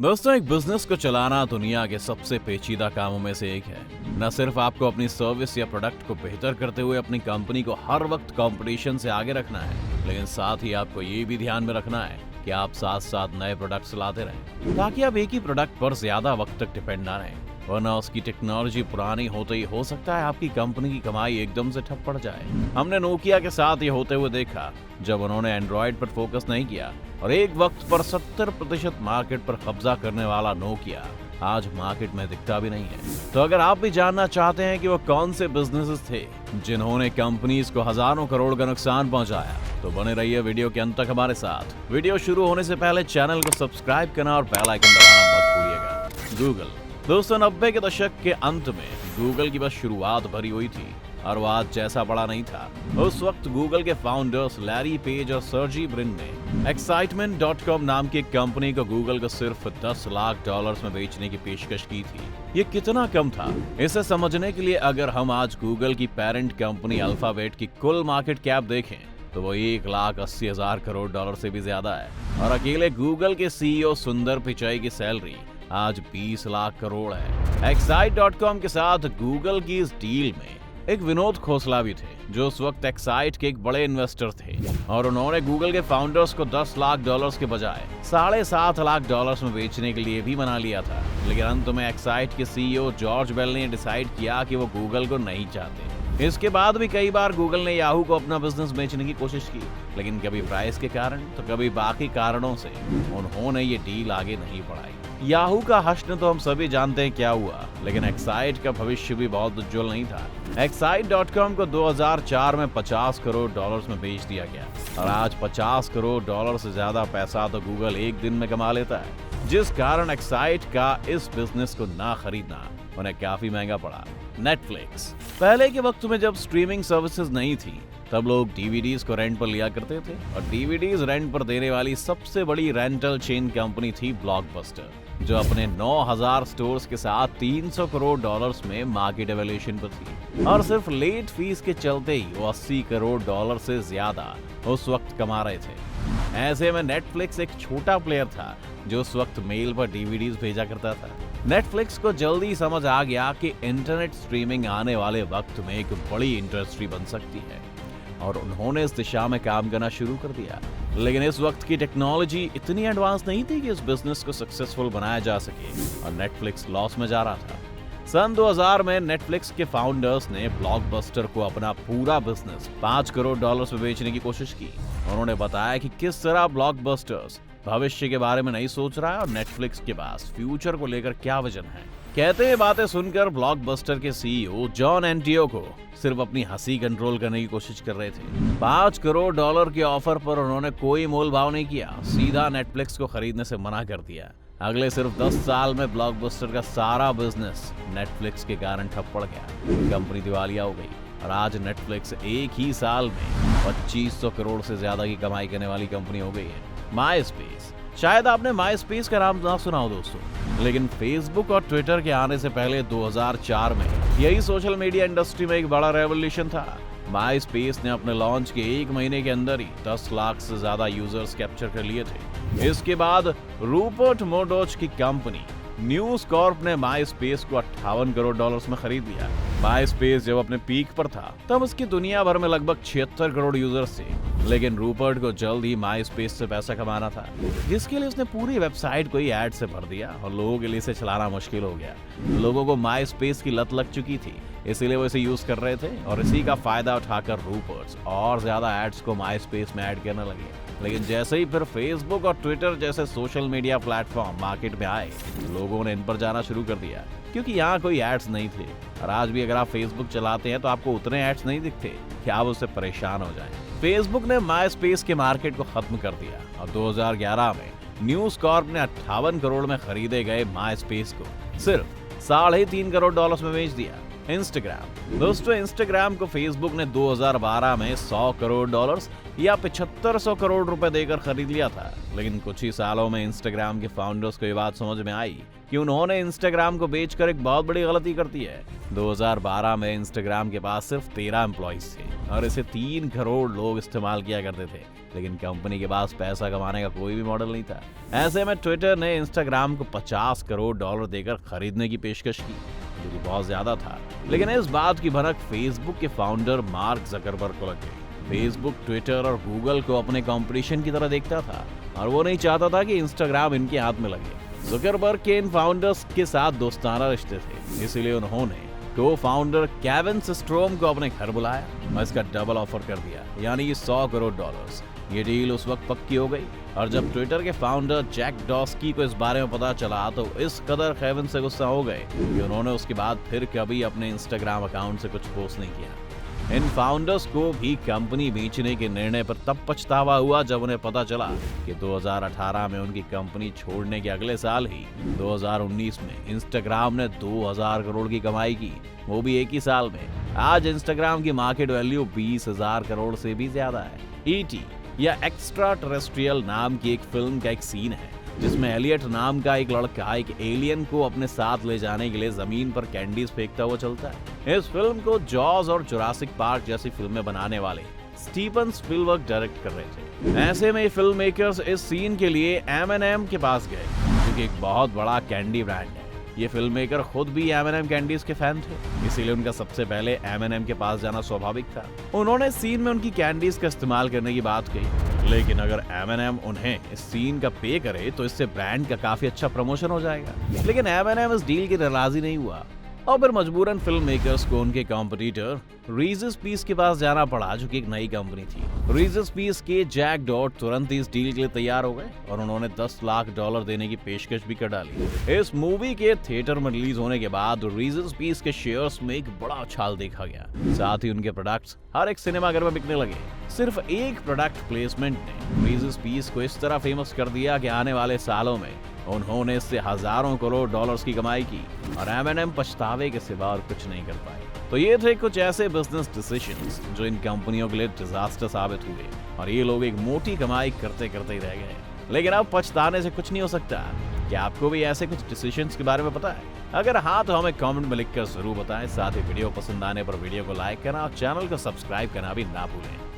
दोस्तों, एक बिजनेस को चलाना दुनिया के सबसे पेचीदा कामों में से एक है। न सिर्फ आपको अपनी सर्विस या प्रोडक्ट को बेहतर करते हुए अपनी कंपनी को हर वक्त कंपटीशन से आगे रखना है, लेकिन साथ ही आपको ये भी ध्यान में रखना है कि आप साथ साथ नए प्रोडक्ट्स लाते रहें, ताकि आप एक ही प्रोडक्ट पर ज्यादा वक्त तक डिपेंड ना रहें, वरना उसकी टेक्नोलॉजी पुरानी होते ही हो सकता है आपकी कंपनी की कमाई एकदम से ठप पड़ जाए। हमने नोकिया के साथ ये होते हुए देखा, जब उन्होंने एंड्रॉइड पर फोकस नहीं किया और एक वक्त पर 70% मार्केट पर कब्जा करने वाला नोकिया आज मार्केट में दिखता भी नहीं है। तो अगर आप भी जानना चाहते हैं कि वो कौन से बिजनेसेस थे जिन्होंने कंपनीज को हजारों करोड़ का नुकसान पहुंचाया, तो बने रहिए वीडियो के अंत तक हमारे साथ। वीडियो शुरू होने से पहले चैनल को सब्सक्राइब करना और बेल आइकन दबाना मत भूलिएगा। गूगल। दोस्तों, 90 के दशक के अंत में गूगल की बस शुरुआत भरी हुई थी और वो आज जैसा बड़ा नहीं था। उस वक्त गूगल के फाउंडर्स लैरी पेज और सर्जी ब्रिन ने Excitement.com नाम की एक कंपनी को गूगल को सिर्फ $10 लाख में बेचने की पेशकश की थी। ये कितना कम था, इसे समझने के लिए अगर हम आज गूगल की पेरेंट कंपनी अल्फाबेट की कुल मार्केट कैप देखें तो वो $1,80,000 करोड़ से भी ज्यादा है और अकेले गूगल के सीईओ सुंदर पिचाई की सैलरी आज 20 लाख करोड़ है। Excite.com के साथ गूगल की इस डील में एक विनोद खोसला भी थे, जो उस वक्त एक्साइट के एक बड़े इन्वेस्टर थे और उन्होंने गूगल के फाउंडर्स को $10 लाख के बजाय $7.5 लाख में बेचने के लिए भी मना लिया था। लेकिन अंत में एक्साइट के सीईओ जॉर्ज बेल ने डिसाइड किया कि वो गूगल को नहीं चाहते। इसके बाद भी कई बार गूगल ने याहू को अपना बिजनेस बेचने की कोशिश की, लेकिन कभी प्राइस के कारण तो कभी बाकी कारणों से उन्होंने ये डील आगे नहीं बढ़ाई। याहू का हश्र तो हम सभी जानते हैं क्या हुआ, लेकिन एक्साइट का भविष्य भी बहुत उज्जवल नहीं था। Excite.com को 2004 में $50 करोड़ में बेच दिया गया और आज $50 करोड़ से ज्यादा पैसा तो गूगल एक दिन में कमा लेता है, जिस कारण एक्साइट का इस बिजनेस को ना खरीदना उन्हें काफी महंगा पड़ा। नेटफ्लिक्स। पहले के वक्त में जब स्ट्रीमिंग सर्विसेज नहीं थी, तब लोग डीवीडीज को रेंट पर लिया करते थे और डीवीडीज रेंट पर देने वाली सबसे बड़ी रेंटल चेन कंपनी थी ब्लॉकबस्टर, जो अपने 9,000 स्टोर्स के साथ $300 करोड़ में मार्केट वैल्यूएशन पर थी और सिर्फ लेट फीस के चलते ही वो $80 करोड़ से ज्यादा उस वक्त कमा रहे थे। ऐसे में नेटफ्लिक्स एक छोटा प्लेयर था जो उस वक्त मेल पर डीवीडीज भेजा करता था। नेटफ्लिक्स को जल्दी समझ आ गया कि इंटरनेट स्ट्रीमिंग आने वाले वक्त में एक बड़ी इंडस्ट्री बन सकती है और उन्होंने इस दिशा में काम करना शुरू कर दिया। लेकिन इस वक्त की टेक्नोलॉजी इतनी एडवांस नहीं थी कि इस बिजनेस को सक्सेसफुल बनाया जा सके और नेटफ्लिक्स लॉस में जा रहा था। सन 2000 में नेटफ्लिक्स के फाउंडर्स ने ब्लॉकबस्टर को अपना पूरा बिजनेस $5 करोड़ में बेचने की कोशिश की। उन्होंने बताया कि किस तरह ब्लॉकबस्टर्स भविष्य के बारे में नहीं सोच रहा है और नेटफ्लिक्स के पास फ्यूचर को लेकर क्या विजन है। कहते हैं बातें सुनकर ब्लॉकबस्टर के सीईओ जॉन एंटियो को सिर्फ अपनी हंसी कंट्रोल करने की कोशिश कर रहे थे। $5 करोड़ के ऑफर पर उन्होंने कोई मोल भाव नहीं किया, सीधा नेटफ्लिक्स को खरीदने से मना कर दिया। अगले सिर्फ 10 साल में ब्लॉकबस्टर का सारा बिजनेस नेटफ्लिक्स के कारण ठप पड़ गया। कंपनी दिवालिया हो गई और आज नेटफ्लिक्स एक ही साल में 2500 करोड़ से ज्यादा की कमाई करने वाली कंपनी हो गई है। माईस्पेस। शायद आपने माईस्पेस का नाम ना सुना हो दोस्तों, लेकिन फेसबुक और ट्विटर के आने से पहले 2004 में यही सोशल मीडिया इंडस्ट्री में एक बड़ा रेवोल्यूशन था। माईस्पेस ने अपने लॉन्च के एक महीने के अंदर ही 10 लाख से ज्यादा यूजर्स कैप्चर कर लिए थे। इसके बाद रूपर्ट मोर्डोच की कंपनी न्यूज कॉर्प ने माईस्पेस को $58 करोड़ में खरीद लिया। माईस्पेस जब अपने पीक पर था तब उसकी दुनिया भर में लगभग 76 करोड़ यूजर्स थे, लेकिन रूपर्ट को जल्द ही माईस्पेस से पैसा कमाना था, जिसके लिए उसने पूरी वेबसाइट को ही एड से भर दिया और लोगों के लिए इसे चलाना मुश्किल हो गया। लोगों को माईस्पेस की लत लग चुकी थी, इसीलिए वो इसे यूज कर रहे थे और इसी का फायदा उठाकर रूपर्ट और ज्यादा एड्स को माईस्पेस में ऐड करने लगे। लेकिन जैसे ही फिर फेसबुक और ट्विटर जैसे सोशल मीडिया प्लेटफॉर्म मार्केट में आए, लोगों ने इन पर जाना शुरू कर दिया, क्योंकि यहाँ कोई एड्स नहीं थे और आज भी अगर आप फेसबुक चलाते हैं तो आपको उतने एड्स नहीं दिखते कि आप उससे परेशान हो जाएं। फेसबुक ने माईस्पेस के मार्केट को खत्म कर दिया और 2011 में न्यूज कॉर्प ने $58 करोड़ में खरीदे गए माईस्पेस को सिर्फ $3.5 करोड़ में बेच दिया। इंस्टाग्राम। दोस्तों, इंस्टाग्राम को फेसबुक ने 2012 में 100 करोड़ डॉलर्स या 7500 करोड़ रुपए देकर खरीद लिया था। लेकिन कुछ ही सालों में इंस्टाग्राम के फाउंडर्स को ये बात समझ में आई कि उन्होंने इंस्टाग्राम को बेचकर एक बहुत बड़ी गलती कर दी है। 2012 में इंस्टाग्राम के पास सिर्फ 13 एम्प्लॉइज थे और इसे 3 करोड़ लोग इस्तेमाल किया करते थे, लेकिन कंपनी के पास पैसा कमाने का कोई भी मॉडल नहीं था। ऐसे में ट्विटर ने इंस्टाग्राम को 50 करोड़ डॉलर देकर खरीदने की पेशकश की, जो कि बहुत ज्यादा था। लेकिन इस बात की भनक फेसबुक के फाउंडर मार्क जकरबर्ग को लग गई। फेसबुक, ट्विटर और गूगल को अपने कंपटीशन की तरह देखता था और वो नहीं चाहता था कि इंस्टाग्राम इनके हाथ में लगे। जकरबर्ग के इन फाउंडर्स के साथ दोस्ताना रिश्ते थे, इसलिए उन्होंने को फाउंडर केविन सिस्ट्रोम को अपने घर बुलाया और इसका डबल ऑफर कर दिया, यानी कि 100 करोड़ डॉलर्स। ये डील उस वक्त पक्की हो गई और जब ट्विटर के फाउंडर जैक डॉस्की को इस बारे में पता चला तो इस कदर केविन से गुस्सा हो गए कि उन्होंने उसके बाद फिर कभी अपने इंस्टाग्राम अकाउंट से कुछ पोस्ट नहीं किया। इन फाउंडर्स को भी कंपनी बेचने के निर्णय पर तब पछतावा हुआ जब उन्हें पता चला कि 2018 में उनकी कंपनी छोड़ने के अगले साल ही 2019 में इंस्टाग्राम ने 2000 करोड़ की कमाई की, वो भी एक ही साल में। आज इंस्टाग्राम की मार्केट वैल्यू 20,000 करोड़ से भी ज्यादा है। ईटी या एक्स्ट्रा टेरेस्ट्रियल नाम की एक फिल्म का एक सीन है जिसमें एलियट नाम का एक लड़का एक एलियन को अपने साथ ले जाने के लिए जमीन पर कैंडीज फेंकता हुआ चलता है। इस फिल्म को जॉज और जुरासिक पार्क जैसी फिल्में बनाने वाले स्टीवन स्पिलबर्ग डायरेक्ट कर रहे थे। ऐसे में फिल्म मेकर्स इस सीन के लिए M&M के पास गए, जो कि एक बहुत बड़ा कैंडी ब्रांड है। ये फिल्म मेकर खुद भी M&M कैंडीज के फैन थे, इसीलिए उनका सबसे पहले M&M के पास जाना स्वाभाविक था। उन्होंने सीन में उनकी कैंडीज का इस्तेमाल करने की बात कही, लेकिन अगर M&M उन्हें इस सीन का पे करे तो इससे ब्रांड का काफी अच्छा प्रमोशन हो जाएगा। लेकिन M&M इस डील की राजी नहीं हुआ और फिर मजबूरन फिल्म मेकर्स को उनके कॉम्पिटिटर रीजेस पीस के पास जाना पड़ा, जो कि एक नई कंपनी थी। रीजेस पीस के जैक डॉट तुरंत इस डील के लिए तैयार हो गए और उन्होंने $10 लाख देने की पेशकश भी कर डाली। इस मूवी के थिएटर में रिलीज होने के बाद रीजेस पीस के शेयर्स में एक बड़ा उछाल देखा गया। साथ ही उनके प्रोडक्ट्स हर एक सिनेमाघर में बिकने लगे। सिर्फ एक प्रोडक्ट प्लेसमेंट ने रीजेस पीस को इस तरह फेमस कर दिया कि आने वाले सालों में उन्होंने इससे हजारों करोड़ डॉलर्स की कमाई की और M&M पछतावे के सिवा और कुछ नहीं कर पाए। तो ये थे कुछ ऐसे बिजनेस डिसीजंस जो इन कंपनियों के लिए डिजास्टर साबित हुए और ये लोग एक मोटी कमाई करते करते ही रह गए। लेकिन अब पछताने से कुछ नहीं हो सकता। क्या आपको भी ऐसे कुछ डिसीजंस के बारे में पता है? अगर हाँ तो हमें कमेंट में लिखकर जरूर बताएं। साथ ही वीडियो पसंद आने पर वीडियो को लाइक करना और चैनल को सब्सक्राइब करना भी ना भूलें।